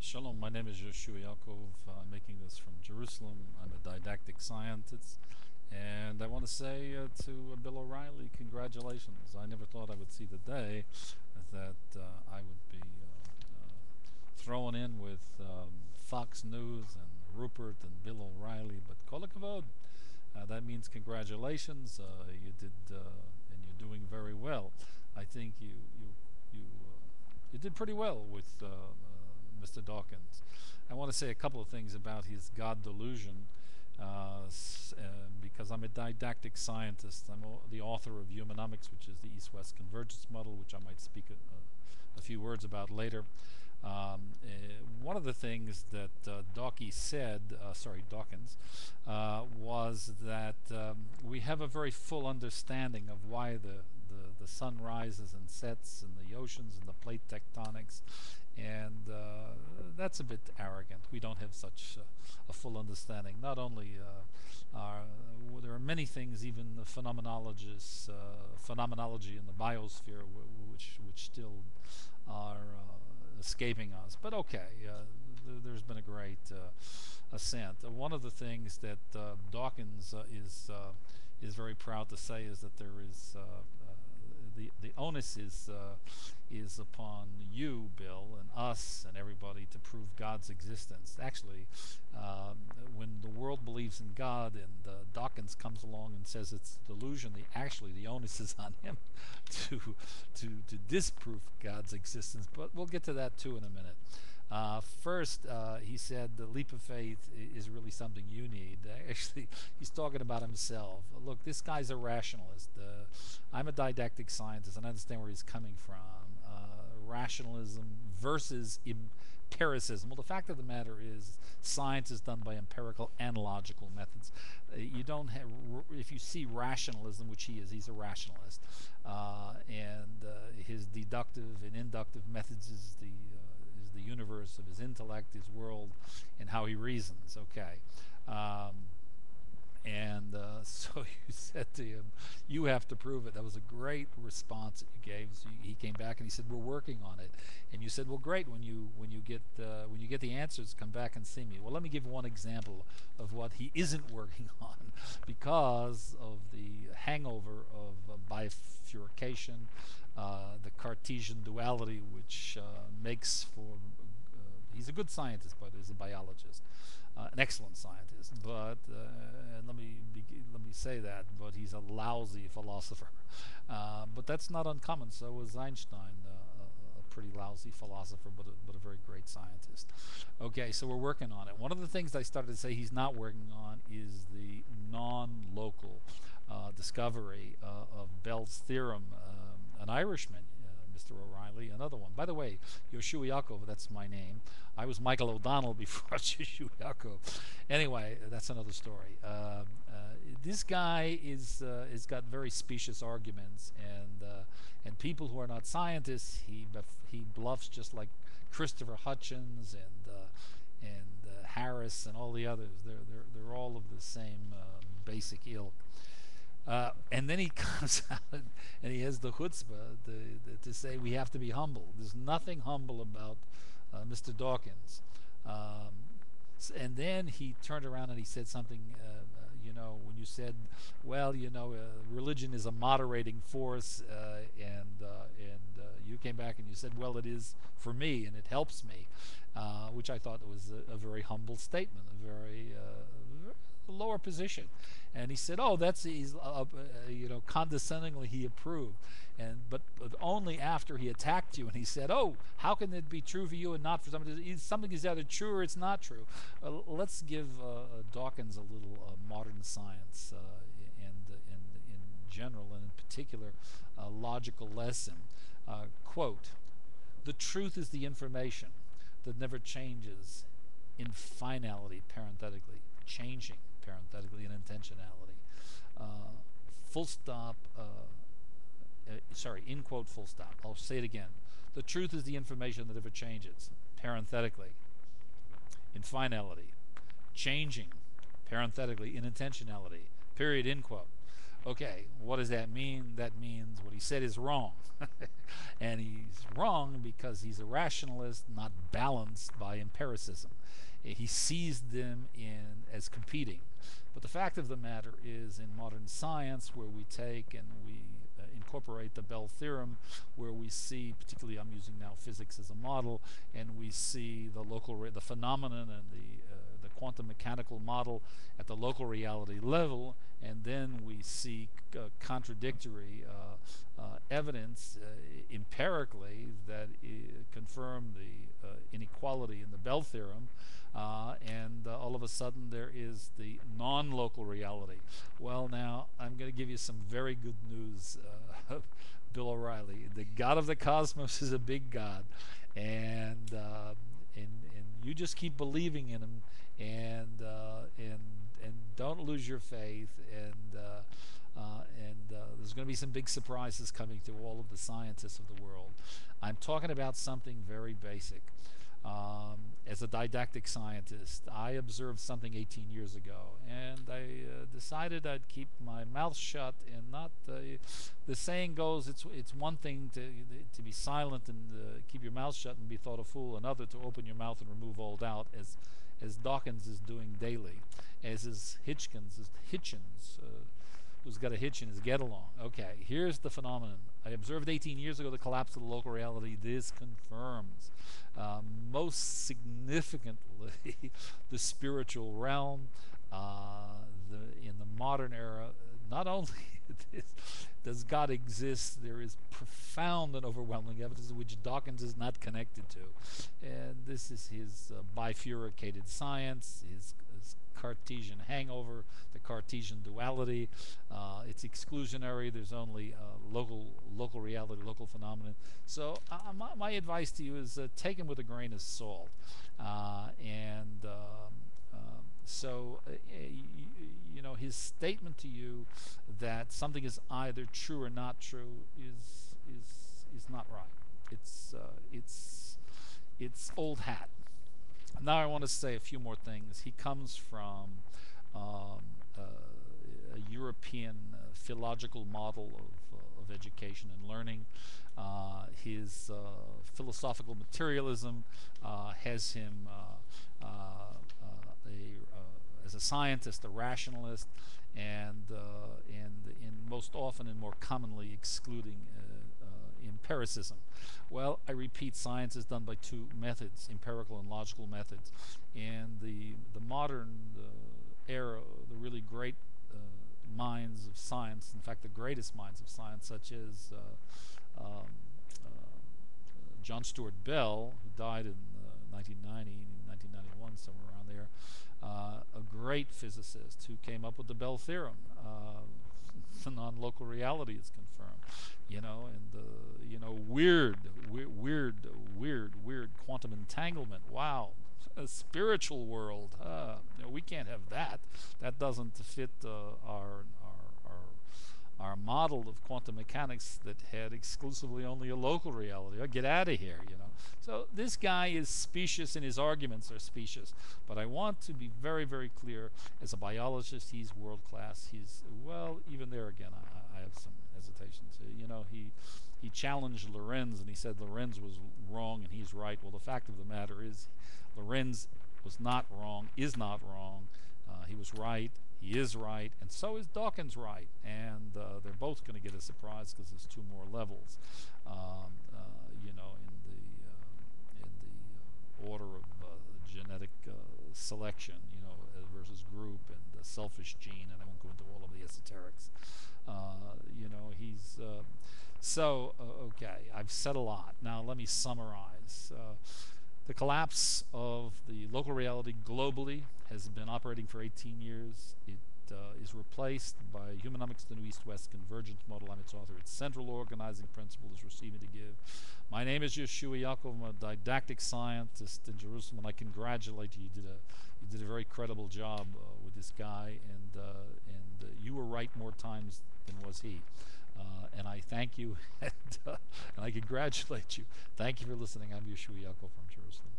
Shalom, my name is Yehoshua. I'm making this from Jerusalem. I'm a didactic scientist, and I want to say to Bill O'Reilly, congratulations. I never thought I would see the day that I would be thrown in with Fox News and Rupert and Bill O'Reilly, but kol hakavod. That means congratulations. You did, and you're doing very well. I think you did pretty well with Mr. Dawkins. I want to say a couple of things about his God delusion, because I'm a didactic scientist. I'm the author of Humanomics, which is the East-West convergence model, which I might speak a few words about later. One of the things that Dawkins said, Dawkins, was that we have a very full understanding of why the sun rises and sets in the oceans and the plate tectonics, and that's a bit arrogant. We don't have such a full understanding. Not only there are many things, even the phenomenology in the biosphere, which still are escaping us. But okay, there's been a great ascent. One of the things that Dawkins is very proud to say is that there is the onus is upon you, Bill, and us and everybody to prove God's existence. Actually, when the world believes in God and Dawkins comes along and says it's delusion, the onus is on him to disprove God's existence. But we'll get to that too in a minute. First, he said the leap of faith is really something you need. Actually, he's talking about himself. Look, this guy's a rationalist. I'm a didactic scientist, and I understand where he's coming from. Rationalism versus empiricism. Well, the fact of the matter is, science is done by empirical and logical methods. You don't have, if you see rationalism, which he's a rationalist, and his deductive and inductive methods is the universe of his intellect, his world, and how he reasons. Okay. So you said to him, you have to prove it. That was a great response that you gave. So he came back and he said, we're working on it. And you said, well, great. When you get the answers, come back and see me. Well, let me give one example of what he isn't working on, because of the hangover of bifurcation, the Cartesian duality, which makes for he's a good scientist, but he's a biologist, an excellent scientist. But let me say that. But he's a lousy philosopher. But that's not uncommon. So was Einstein, a pretty lousy philosopher, but a very great scientist. Okay, so we're working on it. One of the things I started to say he's not working on is the non-local discovery of Bell's theorem. An Irishman, Mr. O'Reilly, another one. By the way, Yehoshua Yaakov, that's my name. I was Michael O'Donnell before I was Yehoshua Yaakov. Anyway, that's another story. This guy is got very specious arguments, and people who are not scientists, he bluffs just like Christopher Hitchens and Harris and all the others. They're all of the same basic ilk. And then he comes out and he has the chutzpah to say we have to be humble. There's nothing humble about Mr. Dawkins. And then he turned around and he said something, when you said, well, religion is a moderating force, and you came back and you said, well, it is for me and it helps me, which I thought was a very humble statement, a very lower position. And he said, oh, condescendingly he approved, but only after he attacked you, and he said, oh, how can it be true for you and not for somebody? Something is either true or it's not true. Let's give Dawkins a little modern science and in general, and in particular a logical lesson. Quote, the truth is the information that never changes in finality, parenthetically, changing parenthetically, and intentionality. Full stop, in quote, full stop. I'll say it again. The truth is the information that never changes, parenthetically, in finality, changing, parenthetically, in intentionality, period, end quote. Okay, what does that mean? That means what he said is wrong. And he's wrong because he's a rationalist, not balanced by empiricism. He sees them in as competing. But the fact of the matter is, in modern science, where we take and we incorporate the Bell theorem, where we see, particularly I'm using now physics as a model, and we see the phenomenon and the quantum mechanical model at the local reality level, and then we see contradictory evidence empirically that confirm the inequality in the Bell theorem, and all of a sudden there is the non-local reality. Well, now I'm going to give you some very good news, Bill O'Reilly. The God of the cosmos is a big God, and you just keep believing in him, and don't lose your faith, and there's going to be some big surprises coming to all of the scientists of the world. I'm talking about something very basic. As a didactic scientist, I observed something 18 years ago, and I decided I'd keep my mouth shut and not. The saying goes, it's one thing to be silent and keep your mouth shut and be thought a fool, another to open your mouth and remove all doubt, as Dawkins is doing daily, as is Hitchens, who's got a hitch in his get along. Okay, here's the phenomenon. I observed 18 years ago the collapse of the local reality. This confirms most significantly the spiritual realm. In the modern era, not only does God exist, there is profound and overwhelming evidence which Dawkins is not connected to. And this is his bifurcated science, his Cartesian hangover, the Cartesian duality. It's exclusionary. There's only local reality, local phenomenon. So my advice to you is take him with a grain of salt. His statement to you that something is either true or not true is not right. It's old hat. Now I want to say a few more things. He comes from a European philological model of education and learning. His philosophical materialism has him as a scientist, a rationalist, and most often and more commonly excluding empiricism. Well, I repeat, science is done by two methods, empirical and logical methods. And the modern era, the really great minds of science, in fact the greatest minds of science, such as John Stuart Bell, who died in 1990, 1991, somewhere around there, a great physicist who came up with the Bell theorem. The non-local reality is confirmed, and weird quantum entanglement. Wow, a spiritual world. We can't have that. That doesn't fit our model of quantum mechanics that had exclusively only a local reality. Oh, get out of here, So this guy is specious, and his arguments are specious. But I want to be very, very clear. As a biologist, he's world class. Even there again, I have some hesitation. He challenged Lorenz, and he said Lorenz was wrong and he's right. Well, the fact of the matter is, Lorenz was not wrong, is not wrong. He was right. He is right, and so is Dawkins right, and they're both going to get a surprise because there's two more levels, in the order of genetic selection, versus group and the selfish gene, and I won't go into all of the esoterics. Okay, I've said a lot. Now let me summarize. The collapse of the local reality globally has been operating for 18 years. It is replaced by Humanomics, the new East-West convergence model. I'm its author. Its central organizing principle is receiving to give. My name is Yehoshua Yaakov. I'm a didactic scientist in Jerusalem, and I congratulate you. You did a very credible job with this guy, and you were right more times than was he. And I thank you, and I congratulate you. Thank you for listening. I'm Yehoshua Yaakov from Jerusalem.